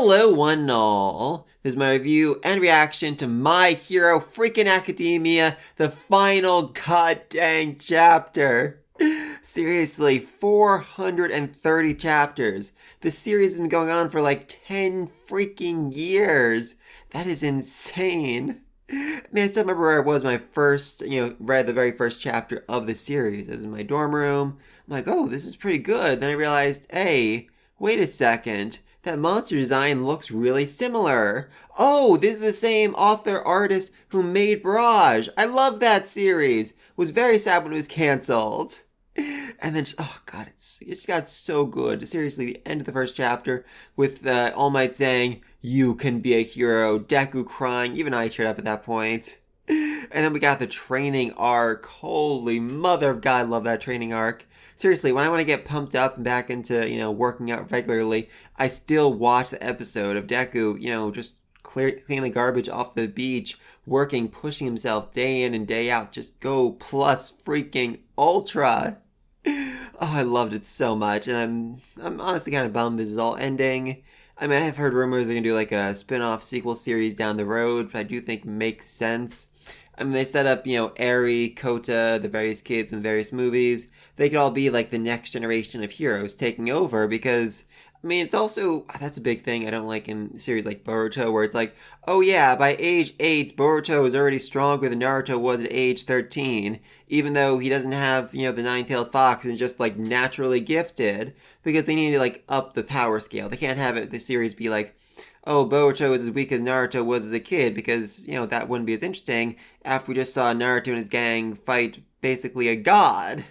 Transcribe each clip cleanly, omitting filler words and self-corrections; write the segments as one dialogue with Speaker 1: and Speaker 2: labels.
Speaker 1: Hello, one and all. This is my review and reaction to My Hero Freaking Academia, the final goddamn chapter. Seriously, 430 chapters. This series has been going on for like 10 freaking years. That is insane. I mean, I still remember where I was my first, read the very first chapter of the series. I was in my dorm room. I'm like, oh, this is pretty good. Then I realized, hey, wait a second. That monster design looks really similar. Oh, this is the same author artist who made Barrage. I love that series. Was very sad when it was canceled. And then, oh god, it just got so good. Seriously, the end of the first chapter with All Might saying, "You can be a hero," Deku crying, even I teared up at that point. And then we got the training arc. Holy mother of God, love that training arc. Seriously, when I want to get pumped up and back into, working out regularly, I still watch the episode of Deku, just clean the garbage off the beach, working, pushing himself day in and day out. Just go plus freaking ultra. Oh, I loved it so much, and I'm honestly kind of bummed this is all ending. I mean, I have heard rumors they're going to do like a spin-off sequel series down the road, but I do think makes sense. I mean, they set up, Eri, Kota, the various kids in various movies. They could all be like the next generation of heroes taking over because, I mean, it's also, that's a big thing I don't like in series like Boruto where it's like, oh yeah, by age 8, Boruto is already stronger than Naruto was at age 13, even though he doesn't have, the nine-tailed fox and just like naturally gifted because they need to like up the power scale. They can't have the series be like, oh, Boruto is as weak as Naruto was as a kid because, that wouldn't be as interesting after we just saw Naruto and his gang fight basically a god.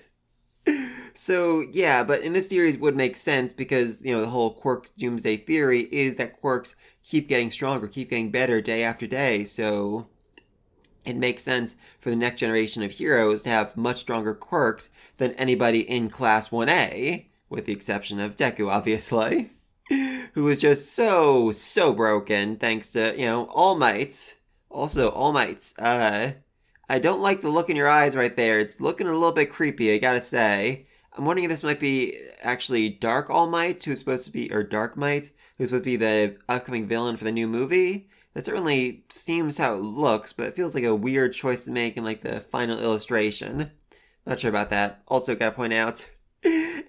Speaker 1: So, yeah, but in this series would make sense because, the whole Quirk's doomsday theory is that Quirks keep getting stronger, keep getting better day after day, so it makes sense for the next generation of heroes to have much stronger Quirks than anybody in Class 1A, with the exception of Deku, obviously, who was just so broken thanks to, All Might's. Also, All Might's, I don't like the look in your eyes right there. It's looking a little bit creepy, I gotta say. I'm wondering if this might be actually Dark All Might, who's supposed to be, or Dark Might, who's supposed to be the upcoming villain for the new movie. That certainly seems how it looks, but it feels like a weird choice to make in like the final illustration. Not sure about that. Also gotta point out,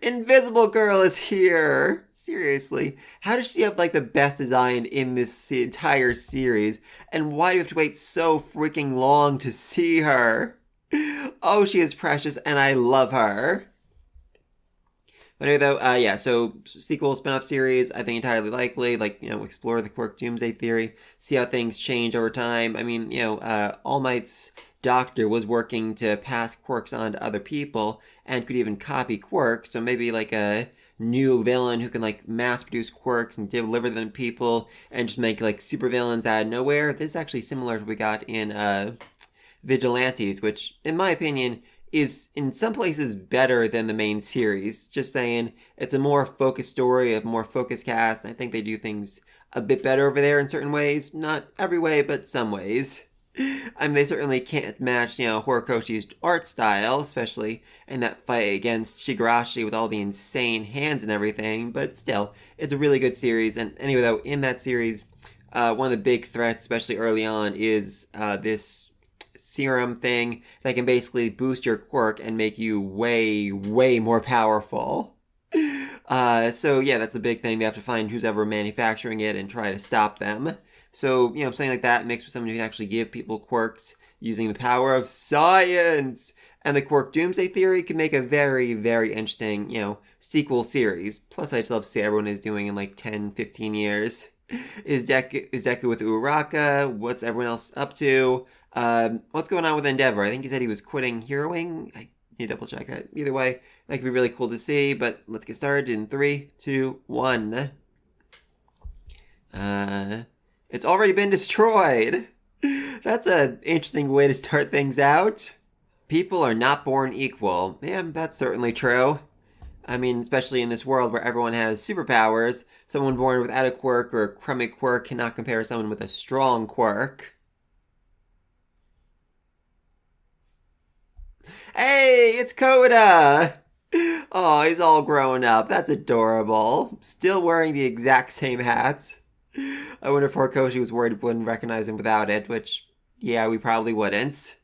Speaker 1: Invisible Girl is here! Seriously. How does she have like the best design in this entire series? And why do you have to wait so freaking long to see her? Oh, she is precious and I love her. But anyway, though, so sequel, spin-off series, I think entirely likely. Like, explore the Quirk Doomsday Theory, see how things change over time. I mean, All Might's doctor was working to pass quirks on to other people and could even copy quirks. So maybe like a new villain who can like mass produce quirks and deliver them to people and just make like super villains out of nowhere. This is actually similar to what we got in Vigilantes, which, in my opinion, is in some places better than the main series. Just saying, it's a more focused story, a more focused cast. I think they do things a bit better over there in certain ways. Not every way, but some ways. I mean, they certainly can't match, Horikoshi's art style, especially in that fight against Shigarashi with all the insane hands and everything, but still, it's a really good series. And anyway, though, in that series, one of the big threats, especially early on, is this serum thing that can basically boost your quirk and make you way more powerful. So yeah, that's a big thing. They have to find who's ever manufacturing it and try to stop them. So, something like that mixed with someone who can actually give people quirks using the power of science. And the Quirk Doomsday Theory can make a very interesting, sequel series. Plus, I just love to see everyone is doing in like 10, 15 years. Is Deku with Uraraka? What's everyone else up to? What's going on with Endeavor? I think he said he was quitting heroing. I need to double check that. Either way, that could be really cool to see, but let's get started in 3, 2, 1. It's already been destroyed. That's an interesting way to start things out. People are not born equal. Yeah, that's certainly true. I mean, especially in this world where everyone has superpowers, someone born without a quirk or a crummy quirk cannot compare to someone with a strong quirk. Hey, it's Kota! Oh, he's all grown up. That's adorable. Still wearing the exact same hats. I wonder if Horikoshi was worried we wouldn't recognize him without it, which, yeah, we probably wouldn't.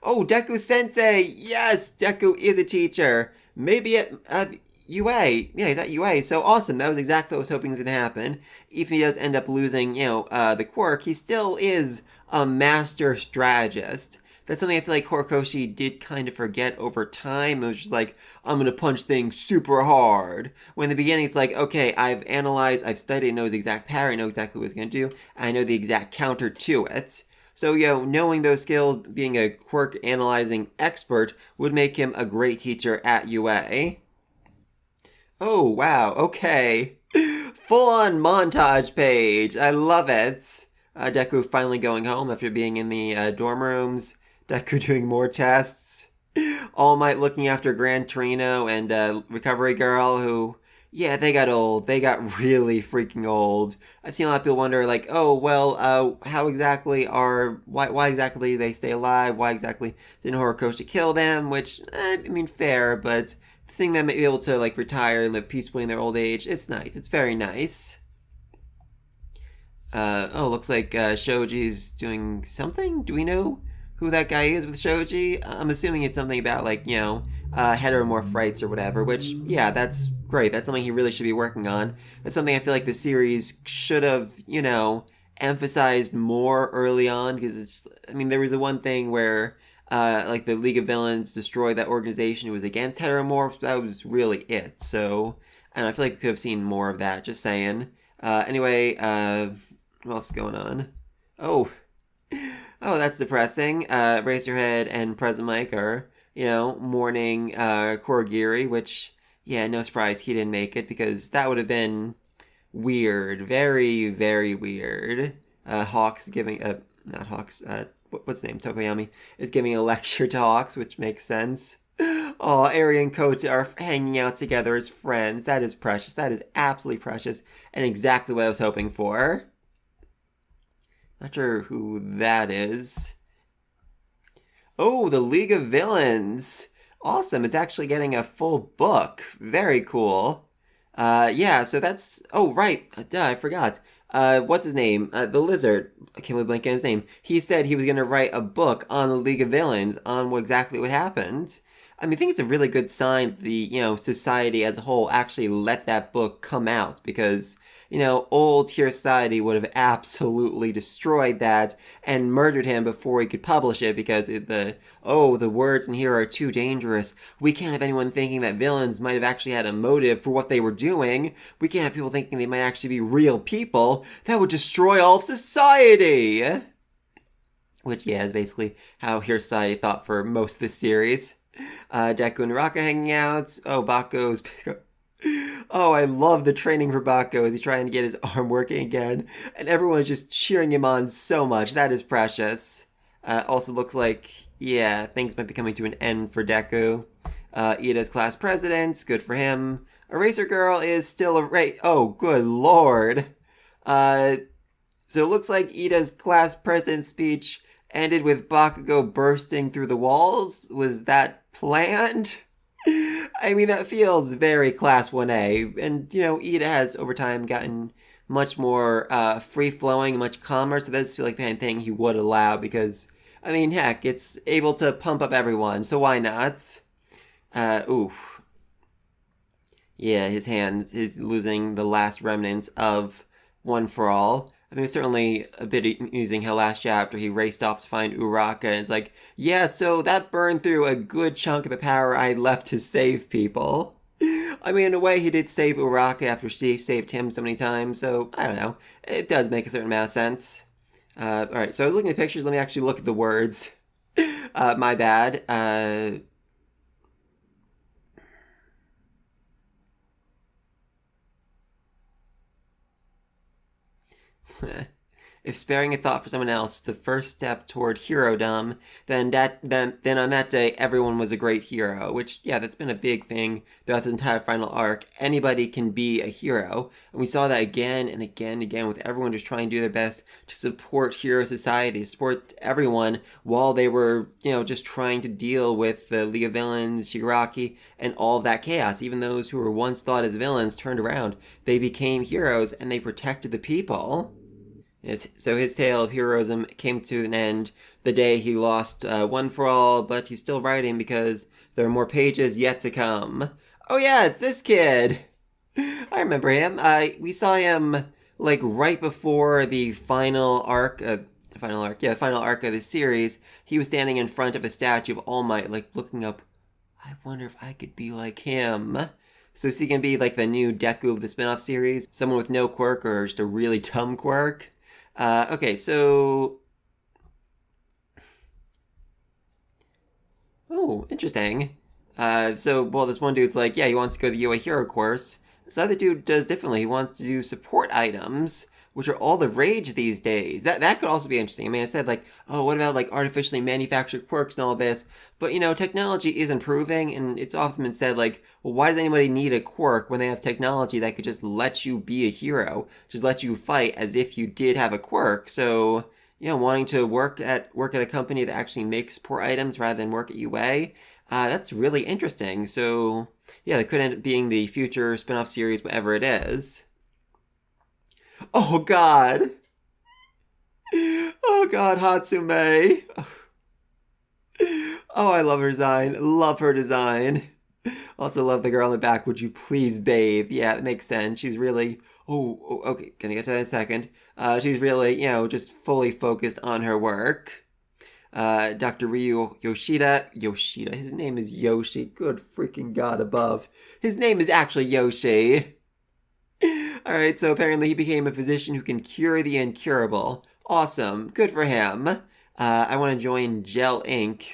Speaker 1: Oh, Deku Sensei! Yes, Deku is a teacher. Maybe at UA. Yeah, he's at UA. So awesome. That was exactly what I was hoping was going to happen. Even if he does end up losing, the quirk, he still is a master strategist. That's something I feel like Horikoshi did kind of forget over time. It was just like, I'm going to punch things super hard. When in the beginning, it's like, okay, I've analyzed, I've studied, I know his exact pattern, I know exactly what he's going to do, I know the exact counter to it. So, knowing those skills, being a quirk analyzing expert would make him a great teacher at UA. Oh, wow, okay. Full on montage page. I love it. Deku finally going home after being in the dorm rooms. Deku doing more tests. All Might looking after Gran Torino and Recovery Girl, who, yeah, they got old. They got really freaking old. I've seen a lot of people wonder, like, oh, well, why exactly they stay alive? Why exactly didn't Horikoshi kill them? Which, I mean, fair, but seeing them be able to, like, retire and live peacefully in their old age, it's nice. It's very nice. Looks like Shoji's doing something. Do we know who that guy is with Shoji? I'm assuming it's something about, like, heteromorph rights or whatever, which, yeah, that's great. That's something he really should be working on. That's something I feel like the series should have, emphasized more early on, because there was the one thing where, like, the League of Villains destroyed that organization who was against heteromorphs. That was really it. So, and I feel like we could have seen more of that, just saying. Anyway, what else is going on? Oh, that's depressing. Razorhead and Present Mike are, mourning Korogiri, which, yeah, no surprise he didn't make it because that would have been weird. Very, very weird. Hawks giving, not Hawks, what's his name? Tokoyami is giving a lecture to Hawks, which makes sense. Oh, Eri and Kota are hanging out together as friends. That is precious. That is absolutely precious. And exactly what I was hoping for. Not sure who that is. Oh, the League of Villains. Awesome. It's actually getting a full book. Very cool. Yeah, so that's... Oh, right. Duh, I forgot. What's his name? The Lizard. I can't believe blank on his name. He said he was going to write a book on the League of Villains, on exactly what happened. I think it's a really good sign that the, society as a whole actually let that book come out because, old Tier Society would have absolutely destroyed that and murdered him before he could publish it because the words in here are too dangerous. We can't have anyone thinking that villains might have actually had a motive for what they were doing. We can't have people thinking they might actually be real people. That would destroy all of society. Which, yeah, is basically how Tier Society thought for most of this series. Deku and Raka hanging out. Oh, Baku's... Oh, I love the training for Baku as he's trying to get his arm working again. And everyone's just cheering him on so much. That is precious. Also looks like, yeah, things might be coming to an end for Deku. Ida's class president. Good for him. Eraser Girl is still a... Oh, good lord. So it looks like Ida's class president speech ended with Bakugo bursting through the walls. Was that planned? That feels very Class 1A. And, Ida has, over time, gotten much more free-flowing, much calmer, so that does feel like the kind of thing he would allow because, heck, it's able to pump up everyone, so why not? Oof. Yeah, his hands is losing the last remnants of One for All. It's certainly a bit amusing how last chapter he raced off to find Uraka and it's like, yeah, so that burned through a good chunk of the power I had left to save people. In a way, he did save Uraka after she saved him so many times, so I don't know. It does make a certain amount of sense. Alright, so I was looking at the pictures, let me actually look at the words. My bad. if sparing a thought for someone else is the first step toward herodom, then on that day everyone was a great hero. Which, yeah, that's been a big thing throughout the entire final arc. Anybody can be a hero, and we saw that again and again and again with everyone just trying to do their best to support hero society, support everyone while they were, just trying to deal with the League of Villains, Shigaraki, and all of that chaos. Even those who were once thought as villains turned around. They became heroes and they protected the people. So his tale of heroism came to an end the day he lost One for All, but he's still writing because there are more pages yet to come. Oh yeah, it's this kid! I remember him. We saw him, like, right before the final arc, the final arc of the series. He was standing in front of a statue of All Might, like, looking up. I wonder if I could be like him. So is he gonna be like the new Deku of the spin-off series? Someone with no quirk or just a really dumb quirk? Okay, so... Oh, interesting. Well, this one dude's like, yeah, he wants to go to the UA Hero course. This other dude does differently. He wants to do support items, which are all the rage these days. That could also be interesting. I mean, I said, like, oh, what about, like, artificially manufactured quirks and all this? But, technology is improving, and it's often been said, like, well, why does anybody need a quirk when they have technology that could just let you be a hero? Just let you fight as if you did have a quirk. So, wanting to work at a company that actually makes support items rather than work at UA, that's really interesting. So, yeah, that could end up being the future spin-off series, whatever it is. Oh, God. Oh, God, Hatsume. Oh, I love her design. Love her design. Also love the girl in the back. Would you please bathe? Yeah, it makes sense. She's really... Oh, okay. Gonna get to that in a second. She's really, just fully focused on her work. Dr. Ryu Yoshida. His name is Yoshi. Good freaking God above. His name is actually Yoshi. Alright, so apparently he became a physician who can cure the incurable. Awesome. Good for him. I want to join Gel Inc.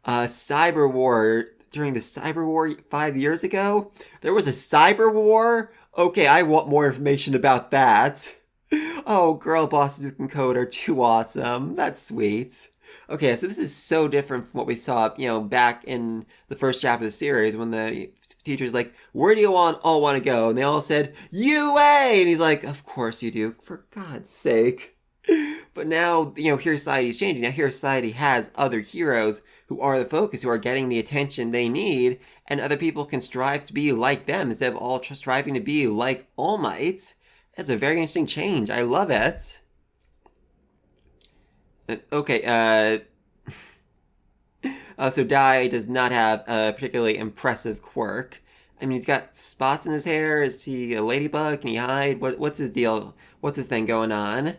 Speaker 1: Cyber War. During the Cyber War 5 years ago? There was a Cyber War? Okay, I want more information about that. Oh, girl bosses who can code are too awesome. That's sweet. Okay, so this is so different from what we saw, back in the first chapter of the series when the teacher's like, where do you all want to go? And they all said, UA! And he's like, of course you do. For God's sake. But now, Hero Society is changing. Now Hero Society has other heroes who are the focus, who are getting the attention they need, and other people can strive to be like them instead of all striving to be like All Might. That's a very interesting change. I love it. Okay, so Dai does not have a particularly impressive quirk. I mean, he's got spots in his hair. Is he a ladybug? Can he hide? What's his deal? What's his thing going on?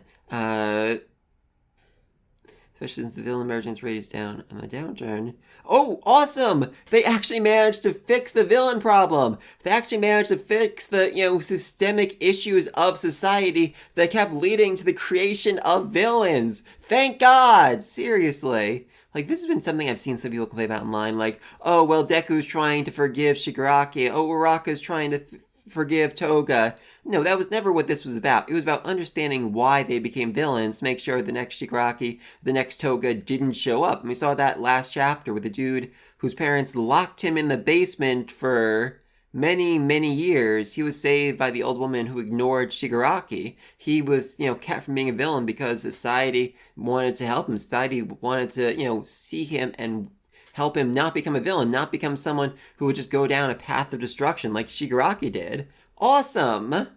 Speaker 1: Especially since the villain emergence rate is down on the downturn. Oh, awesome! They actually managed to fix the villain problem. They actually managed to fix the, systemic issues of society that kept leading to the creation of villains. Thank God! Seriously. Like, this has been something I've seen some people complain about online. Like, oh, well, Deku's trying to forgive Shigaraki. Oh, Uraka's trying to forgive Toga. No, that was never what this was about. It was about understanding why they became villains to make sure the next Shigaraki, the next Toga didn't show up. And we saw that last chapter with the dude whose parents locked him in the basement for many, many years. He was saved by the old woman who ignored Shigaraki. He was, kept from being a villain because society wanted to help him. Society wanted to, see him and help him not become a villain, not become someone who would just go down a path of destruction like Shigaraki did. Awesome!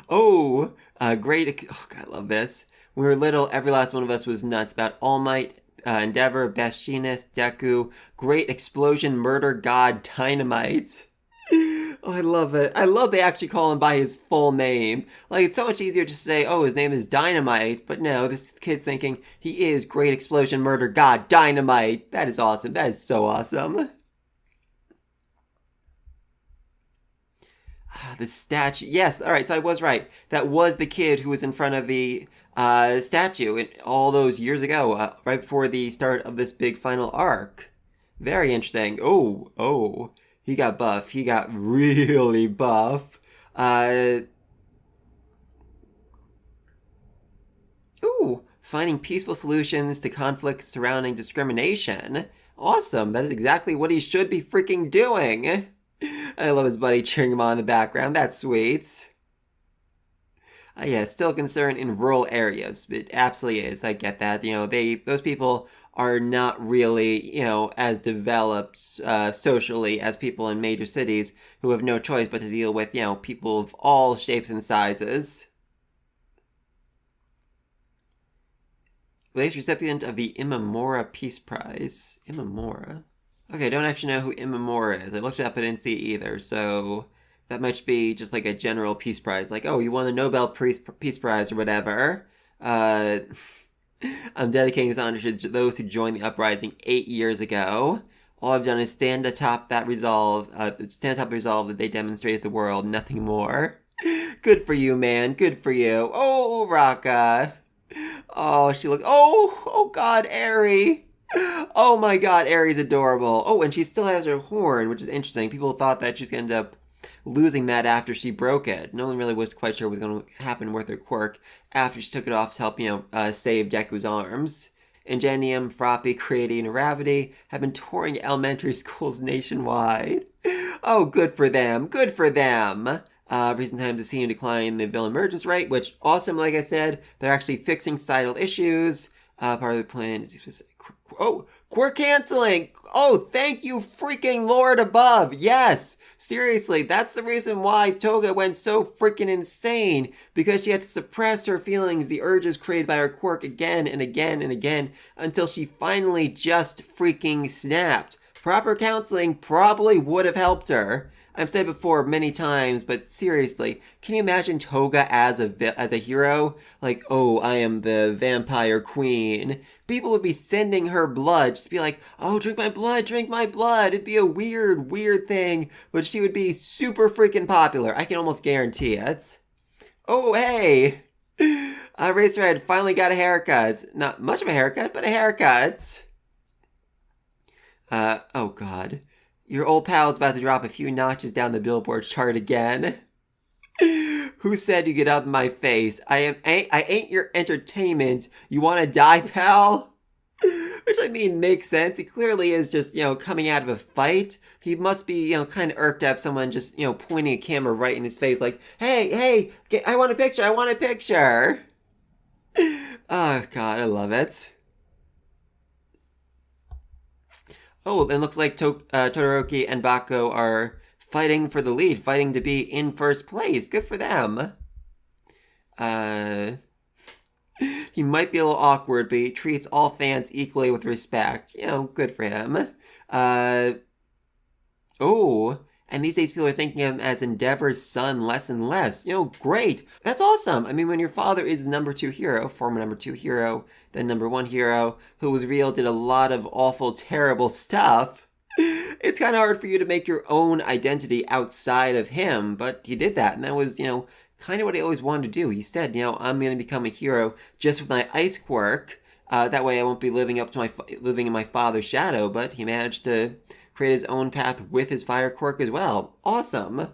Speaker 1: Oh, great. Oh, God, I love this. When we were little, every last one of us was nuts about All Might, Endeavor, Best Genius, Deku, Great Explosion, Murder God, Dynamite. Oh, I love it. I love they actually call him by his full name. Like, it's so much easier to say, oh, his name is Dynamite. But no, this kid's thinking he is Great Explosion, Murder God, Dynamite. That is awesome. That is so awesome. The statue. Yes, all right, so I was right. That was the kid who was in front of the statue all those years ago, right before the start of this big final arc. Very interesting. Oh, he got buff. He got really buff. Uh, finding peaceful solutions to conflicts surrounding discrimination. Awesome. That is exactly what he should be freaking doing. I love his buddy cheering him on in the background. That's sweet. Yeah, still a concern in rural areas. It absolutely is. I get that. Those people are not really, as developed socially as people in major cities who have no choice but to deal with, people of all shapes and sizes. Latest recipient of the Imamura Peace Prize. Imamura? Okay, I don't actually know who Imamura is. I looked it up, I didn't see it either, so that might be just like a general peace prize. Like, oh, you won the Nobel Peace Prize or whatever. Uh, I'm dedicating this honor to those who joined the uprising 8 years ago. All I've done is stand atop the resolve that they demonstrated to the world, nothing more. Good for you, man. Good for you. Oh, Raka. Oh, she looks. Oh God, Aerie. Oh my God, Aerie's adorable. Oh, and she still has her horn, which is interesting. People thought that she's gonna end up losing that after she broke it. No one really was quite sure what was going to happen with her quirk after she took it off to help, save Deku's arms. Ingenium, Froppy, Creaty, and Ravity have been touring elementary schools nationwide. Oh, good for them. Good for them. Recent times have seen a decline in the villain emergence rate, which awesome, like I said. They're actually fixing societal issues. Part of the plan is quirk canceling. Oh, thank you, freaking Lord above. Yes. Seriously, that's the reason why Toga went so freaking insane. Because she had to suppress her feelings, the urges created by her quirk again and again and again until she finally just freaking snapped. Proper counseling probably would have helped her. I've said before many times, but seriously, can you imagine Toga as a hero? Like, oh, I am the vampire queen. People would be sending her blood, just be like, oh, drink my blood, drink my blood. It'd be a weird, weird thing, but she would be super freaking popular. I can almost guarantee it. Oh, hey! Racerhead finally got a haircut. Not much of a haircut, but a haircut. Oh God. Your old pal's about to drop a few notches down the Billboard chart again. Who said you get up in my face? I ain't your entertainment. You wanna die, pal? Which I mean makes sense. He clearly is just, coming out of a fight. He must be, kind of irked to have someone just, pointing a camera right in his face like, hey, I want a picture, I want a picture. Oh God, I love it. Oh, and looks like Todoroki and Bako are fighting for the lead, fighting to be in first place. Good for them. Uh, he might be a little awkward, but he treats all fans equally with respect. Good for him. Uh, oh, and these days people are thinking of him as Endeavor's son less and less. Great. That's awesome. I mean, when your father is the number 2 hero, former number 2 hero, then number 1 hero, who was real, did a lot of awful, terrible stuff, it's kind of hard for you to make your own identity outside of him, but he did that, and that was, kind of what he always wanted to do. He said, I'm going to become a hero just with my ice quirk. That way I won't be living in my father's shadow, but he managed to create his own path with his fire quirk as well. Awesome.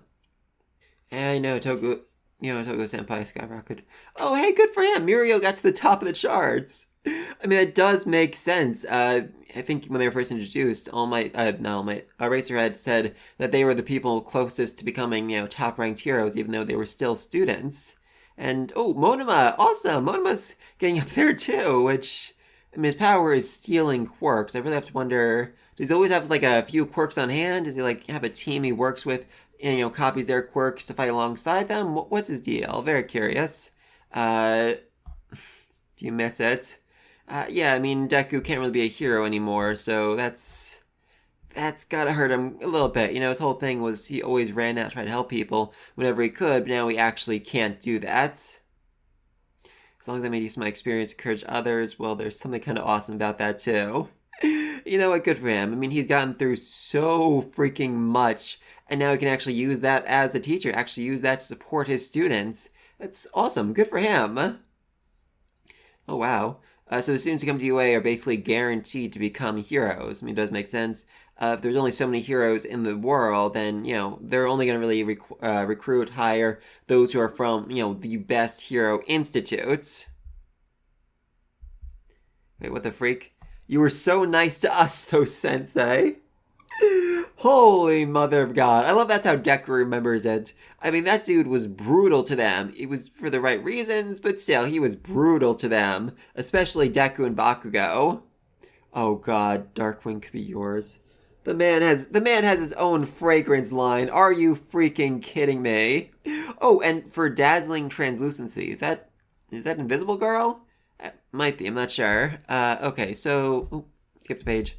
Speaker 1: And I know Togo Senpai skyrocketed. Oh, hey, good for him. Muriel got to the top of the charts. I mean, that does make sense. I think when they were first introduced, Eraserhead said that they were the people closest to becoming, top-ranked heroes, even though they were still students. And, Monoma, awesome. Monoma's getting up there, too, which, I mean, his power is stealing quirks. I really have to wonder, does he always have, like, a few quirks on hand? Does he, like, have a team he works with and, copies their quirks to fight alongside them? What's his deal? Very curious. Do you miss it? Yeah, I mean, Deku can't really be a hero anymore, so that's gotta hurt him a little bit. His whole thing was he always ran out trying to help people whenever he could, but now he actually can't do that. As long as I made use of my experience to encourage others, well, there's something kind of awesome about that, too. You know what, good for him. I mean, he's gotten through so freaking much, and now he can actually use that as a teacher, actually use that to support his students. That's awesome, good for him. Oh, wow. So the students who come to UA are basically guaranteed to become heroes. I mean, it does make sense. If there's only so many heroes in the world, then, they're only going to really recruit, hire those who are from, the best hero institutes. Wait, what the freak? You were so nice to us, though, Sensei. Holy mother of God. I love that's how Deku remembers it. I mean, that dude was brutal to them. It was for the right reasons, but still, he was brutal to them. Especially Deku and Bakugo. Oh God, Darkwing could be yours. The man has his own fragrance line. Are you freaking kidding me? Oh, and for dazzling translucency, is that Invisible Girl? Might be, I'm not sure. Okay, so skip the page.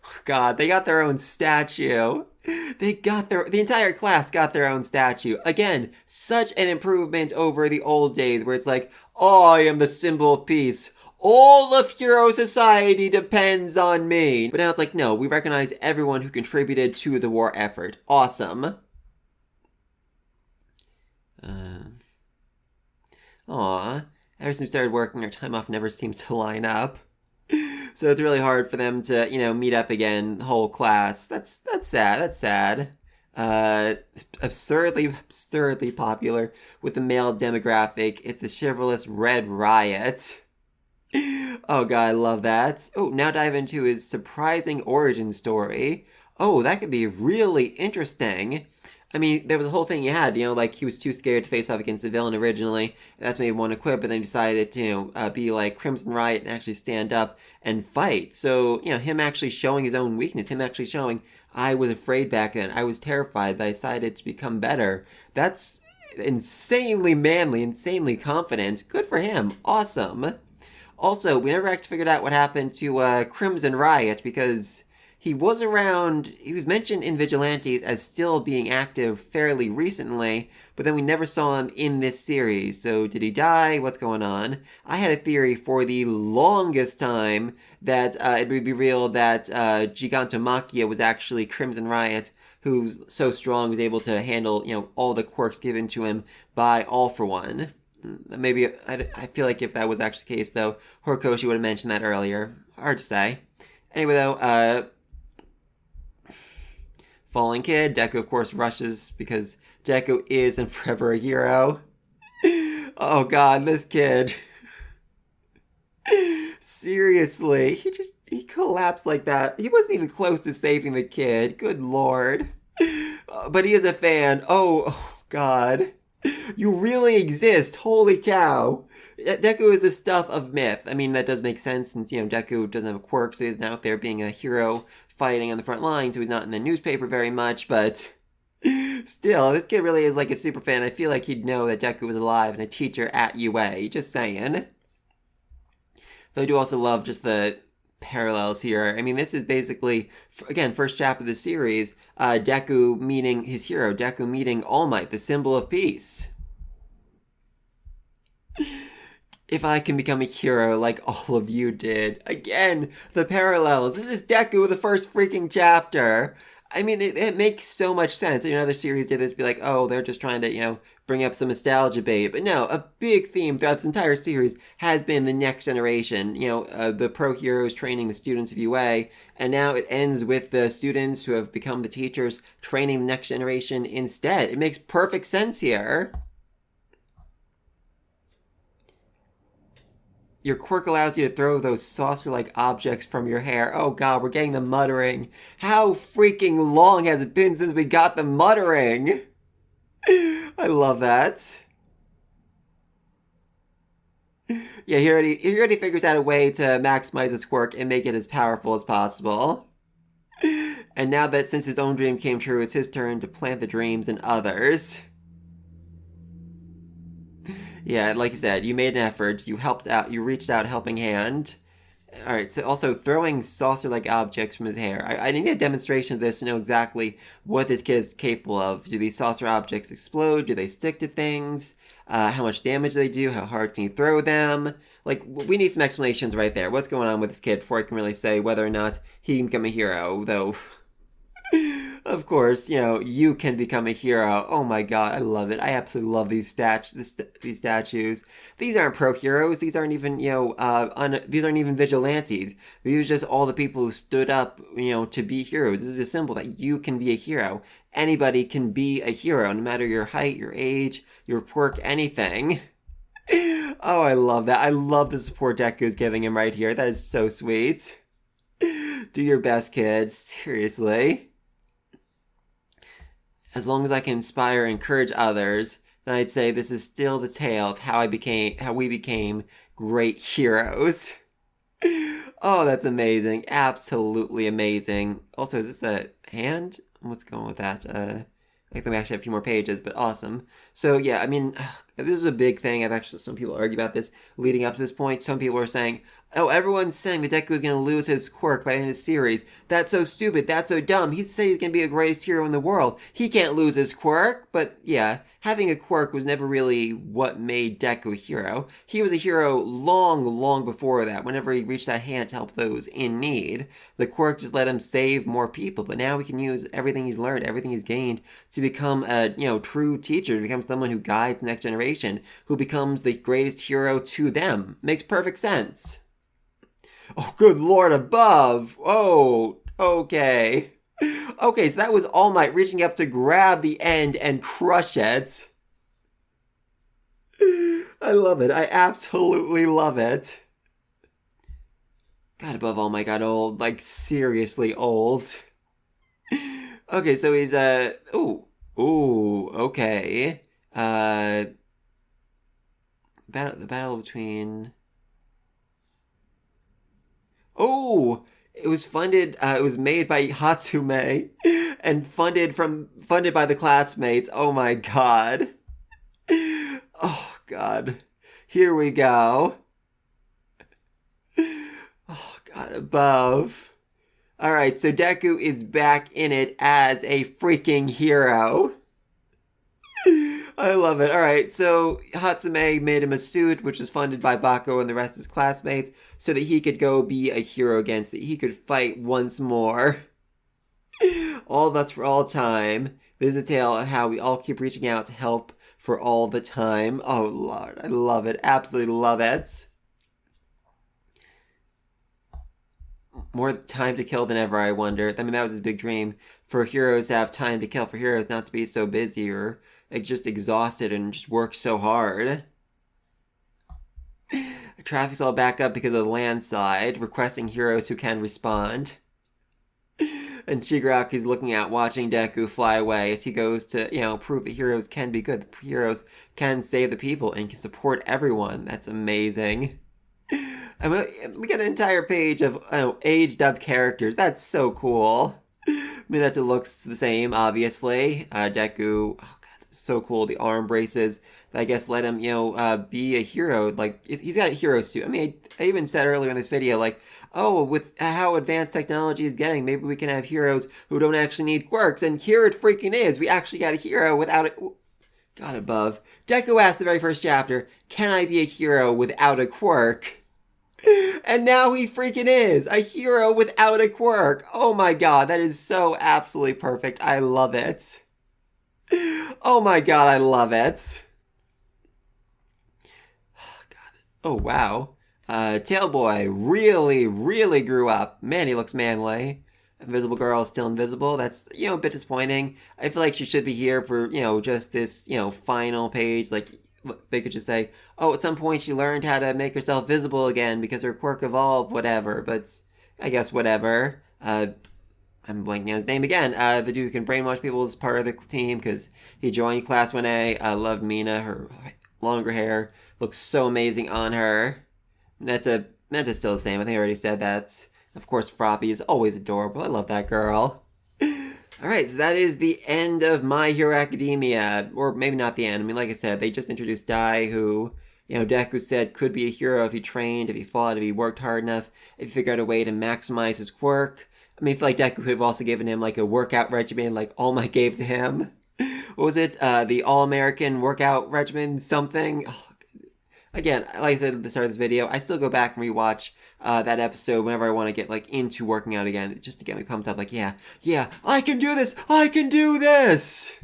Speaker 1: Oh, God, they got their own statue. The entire class got their own statue. Again, such an improvement over the old days where it's like, I am the symbol of peace. All of Hero Society depends on me. But now it's like, no, we recognize everyone who contributed to the war effort. Awesome. Aw. Ever since we started working, our time off never seems to line up. So it's really hard for them to, meet up again, the whole class. That's sad. Absurdly popular with the male demographic. It's the chivalrous Red Riot. Oh God, I love that. Oh, now dive into his surprising origin story. Oh, that could be really interesting. I mean, there was a whole thing he had, like he was too scared to face off against the villain originally, and that's made him want to quit, but then he decided to, be like Crimson Riot and actually stand up and fight. So, him actually showing his own weakness, him actually showing, I was afraid back then, I was terrified, but I decided to become better. That's insanely manly, insanely confident. Good for him. Awesome. Also, we never actually figured out what happened to Crimson Riot, because he was mentioned in Vigilantes as still being active fairly recently, but then we never saw him in this series. So did he die? What's going on? I had a theory for the longest time that it would be revealed that Gigantomachia was actually Crimson Riot, who's so strong, was able to handle, all the quirks given to him by All For One. Maybe, I feel like if that was actually the case, though, Horikoshi would have mentioned that earlier. Hard to say. Anyway, though, Fallen Kid, Deku, of course, rushes because Deku is and forever a hero. Oh God, this kid. Seriously, he collapsed like that. He wasn't even close to saving the kid. Good Lord. But he is a fan. Oh God. You really exist. Holy cow. Deku is the stuff of myth. I mean, that does make sense since, Deku doesn't have a quirk, so he's out there being a hero fighting on the front line, so he's not in the newspaper very much, but still, this kid really is like a super fan. I feel like he'd know that Deku was alive and a teacher at UA. Just saying. So I do also love just the parallels here. I mean, this is basically, again, first chapter of the series, Deku meeting his hero, Deku meeting All Might, the symbol of peace. If I can become a hero like all of you did. Again, the parallels. This is Deku, the first freaking chapter. I mean, it makes so much sense. Other series did this, be like, oh, they're just trying to, bring up some nostalgia bait. But no, a big theme throughout this entire series has been the next generation. The pro heroes training the students of UA. And now it ends with the students who have become the teachers training the next generation instead. It makes perfect sense here. Your quirk allows you to throw those saucer-like objects from your hair. Oh God, we're getting the muttering. How freaking long has it been since we got the muttering? I love that. Yeah, he already figures out a way to maximize his quirk and make it as powerful as possible. And now that since his own dream came true, it's his turn to plant the dreams in others. Yeah, like you said, you made an effort, you helped out, you reached out a helping hand. Alright, so also throwing saucer-like objects from his hair. I need a demonstration of this to know exactly what this kid is capable of. Do these saucer objects explode? Do they stick to things? How much damage do they do? How hard can you throw them? Like, we need some explanations right there. What's going on with this kid before I can really say whether or not he can become a hero, though. Of course, you can become a hero. Oh my god, I love it. I absolutely love these statues. These aren't pro heroes. These aren't even, these aren't even vigilantes. These are just all the people who stood up, to be heroes. This is a symbol that you can be a hero. Anybody can be a hero, no matter your height, your age, your quirk, anything. Oh, I love that. I love the support Deku is giving him right here. That is so sweet. Do your best, kids. Seriously. As long as I can inspire and encourage others, then I'd say this is still the tale of how we became great heroes. Oh, that's amazing. Absolutely amazing. Also, is this a hand? What's going on with that? I think we actually have a few more pages, but awesome. So yeah, I mean, this is a big thing. I've actually, some people argue about this leading up to this point. Some people are saying, oh, everyone's saying that Deku is going to lose his quirk by the end of the series. That's so stupid. That's so dumb. He said he's going to be the greatest hero in the world. He can't lose his quirk. But yeah, having a quirk was never really what made Deku a hero. He was a hero long, long before that, whenever he reached that hand to help those in need. The quirk just let him save more people, but now he can use everything he's learned, everything he's gained to become a, true teacher, to become someone who guides the next generation, who becomes the greatest hero to them. Makes perfect sense. Oh, good lord above. Oh, okay. Okay, so that was All Might reaching up to grab the end and crush it. I love it. I absolutely love it. God above All Might got old. Like, seriously old. Okay, so he's, ooh, okay. The battle between... Oh, it was made by Hatsume and funded by the classmates. Oh my god. Oh god. Here we go. Oh god, above. Alright, so Deku is back in it as a freaking hero. I love it. Alright, so Hatsume made him a suit, which was funded by Bako and the rest of his classmates, so that he could go be a hero again, so that he could fight once more. All of us for all time. This is a tale of how we all keep reaching out to help for all the time. Oh, Lord, I love it. Absolutely love it. More time to kill than ever, I wonder. I mean, that was his big dream. For heroes to have time to kill, for heroes not to be so busy or like just exhausted and just work so hard. Traffic's all back up because of the landslide, requesting heroes who can respond. And Shigaraki's looking out, watching Deku fly away as he goes to, prove that heroes can be good. Heroes can save the people and can support everyone. That's amazing. I mean, we got an entire page of aged up characters. That's so cool. I mean, it looks the same, obviously. Deku, oh god, so cool. The arm braces that I guess let him, be a hero. Like, he's got a hero suit. I mean, I even said earlier in this video, like, oh, with how advanced technology is getting, maybe we can have heroes who don't actually need quirks. And here it freaking is. We actually got a hero without it. God above. Deku asked the very first chapter, can I be a hero without a quirk? And now he freaking is a hero without a quirk. Oh my god, that is so absolutely perfect. I love it. Oh my god, I love it. Oh, god. Oh wow. Tailboy really, really grew up. Man, he looks manly. Invisible Girl is still invisible. That's, a bit disappointing. I feel like she should be here for, just this, final page. Like, they could just say, oh, at some point she learned how to make herself visible again because her quirk evolved, whatever. But I guess whatever. I'm blanking on his name again. The dude who can brainwash people is part of the team because he joined Class 1A. I love Mina. Her longer hair looks so amazing on her. Neta's still the same. I think I already said that. Of course, Froppy is always adorable. I love that girl. Alright, so that is the end of My Hero Academia. Or maybe not the end. I mean, like I said, they just introduced Dai, who, Deku said could be a hero if he trained, if he fought, if he worked hard enough, if he figured out a way to maximize his quirk. I mean, I feel like Deku could have also given him, like, a workout regimen, like All Might gave to him. What was it? The All-American Workout Regimen something? Oh, again, like I said at the start of this video, I still go back and rewatch that episode whenever I want to get like into working out again, just to get me pumped up. Like, yeah, I can do this. I can do this.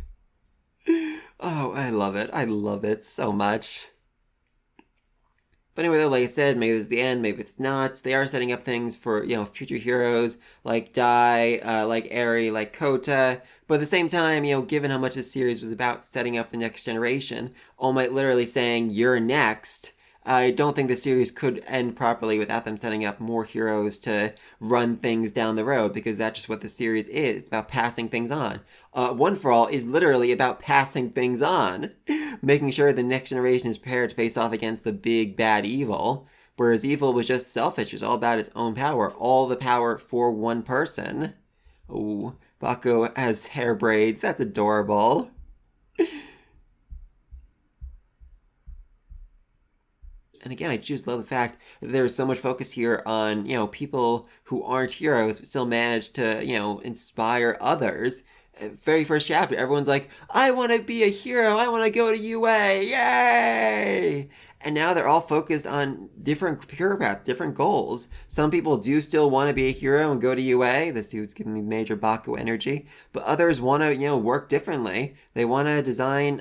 Speaker 1: Oh, I love it. I love it so much. But anyway, though, like I said, maybe this is the end, maybe it's not. They are setting up things for, future heroes like Dai, like Eri, like Kota. But at the same time, given how much this series was about setting up the next generation, All Might literally saying, "You're next." I don't think the series could end properly without them setting up more heroes to run things down the road, because that's just what the series is. It's about passing things on. One for All is literally about passing things on, making sure the next generation is prepared to face off against the big bad evil. Whereas evil was just selfish, it was all about its own power, all the power for one person. Oh, Baku has hair braids, that's adorable. And again, I just love the fact that there's so much focus here on, people who aren't heroes but still manage to, inspire others. Very first chapter, everyone's like, I want to be a hero. I want to go to UA. Yay! And now they're all focused on different career paths, different goals. Some people do still want to be a hero and go to UA. This dude's giving me major Baku energy. But others want to, work differently. They want to design,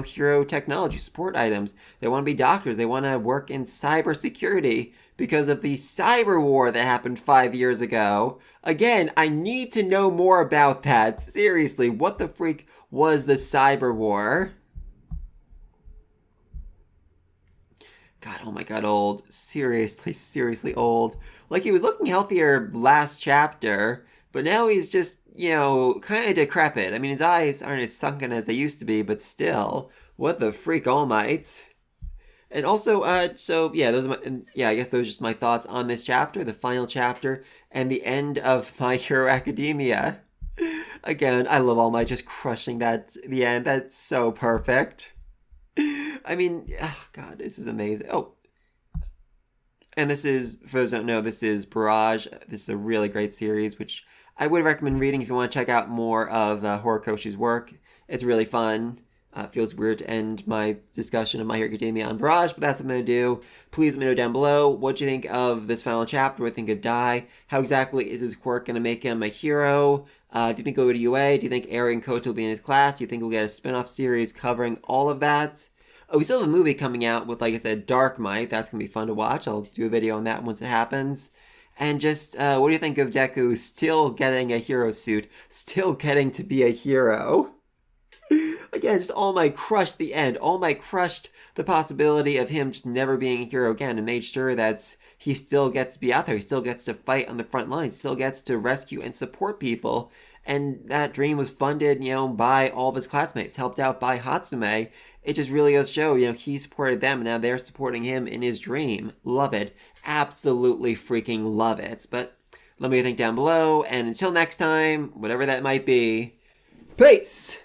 Speaker 1: hero technology, support items. They want to be doctors. They want to work in cybersecurity because of the cyber war that happened 5 years ago. Again, I need to know more about that. Seriously, what the freak was the cyber war? God, oh my god, old. Seriously old. Like, he was looking healthier last chapter, but now he's just, kind of decrepit. I mean, his eyes aren't as sunken as they used to be, but still, what the freak, All Might? And also, so yeah, I guess those are just my thoughts on this chapter, the final chapter, and the end of My Hero Academia. Again, I love All Might just crushing the end. That's so perfect. I mean, oh god, this is amazing. Oh, and this is, for those who don't know, this is Barrage. This is a really great series, which I would recommend reading if you want to check out more of Horikoshi's work. It's really fun. It feels weird to end my discussion of My Hero Academia on Barrage, but that's what I'm going to do. Please let me know down below what you think of this final chapter. What do you think of Dai? How exactly is his quirk going to make him a hero? Do you think he'll go to UA? Do you think Eri and Kota will be in his class? Do you think we'll get a spin-off series covering all of that? Oh, we still have a movie coming out with, like I said, Dark Might. That's going to be fun to watch. I'll do a video on that once it happens. And just, what do you think of Deku still getting a hero suit? Still getting to be a hero? Again, just All Might crushed the end. All Might crushed the possibility of him just never being a hero again and made sure that he still gets to be out there. He still gets to fight on the front lines. Still gets to rescue and support people. And that dream was funded, by all of his classmates, helped out by Hatsume. It just really goes to show, he supported them, and now they're supporting him in his dream. Love it. Absolutely freaking love it. But let me think down below, and until next time, whatever that might be, peace!